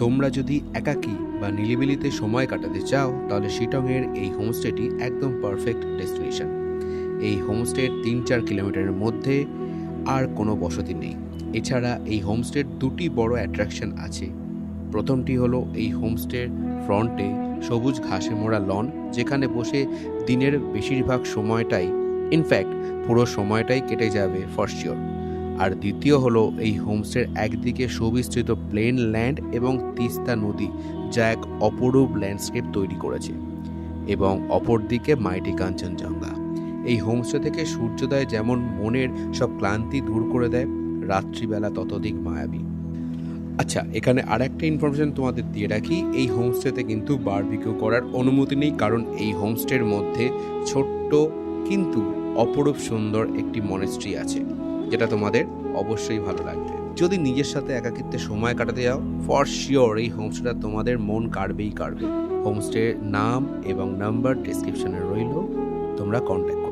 তোমরা যদি একাকী বা নিরিবিলিতে সময় কাটাতে চাও তাহলে শিটংয়ের এই হোমস্টেটি একদম পারফেক্ট ডেস্টিনেশন। এই হোমস্টের ৩-৪ কিলোমিটারের মধ্যে আর কোনো বসতি নেই। এছাড়া এই হোমস্টের দুটি বড় অ্যাট্রাকশন আছে। প্রথমটি হলো এই হোমস্টের ফ্রন্টে সবুজ ঘাসে মোড়া লন, যেখানে বসে দিনের বেশিরভাগ সময়টাই, ইনফ্যাক্ট পুরো সময়টাই কেটে যাবে ফর শিওর। আর দ্বিতীয় হলো এই হোমস্টের একদিকে সুবিস্তৃত প্লেন ল্যান্ড এবং তিস্তা নদী, যা এক অপরূপ ল্যান্ডস্কেপ তৈরি করেছে, এবং অপরদিকে মাইটি কাঞ্চনজঙ্ঘা। এই হোমস্টে থেকে সূর্যোদয় যেমন মনের সব ক্লান্তি দূর করে দেয়, রাত্রিবেলা ততোধিক মায়াবী। আচ্ছা, এখানে আর একটা ইনফরমেশন তোমাদের দিয়ে রাখি, এই হোমস্টেতে কিন্তু বারবিকিউ করার অনুমতি নেই, কারণ এই হোমস্টের মধ্যে ছোট্ট কিন্তু অপরূপ সুন্দর একটি মনেস্ট্রি আছে, যেটা তোমাদের অবশ্যই ভালো লাগবে। যদি নিজের সাথে একাকিত্বে সময় কাটাতে যাও, ফর শিওর এই হোমস্টেটা তোমাদের মন কাড়বেই কাড়বে। হোমস্টের নাম এবং নাম্বার ডেসক্রিপশনে রইল, তোমরা কন্ট্যাক্ট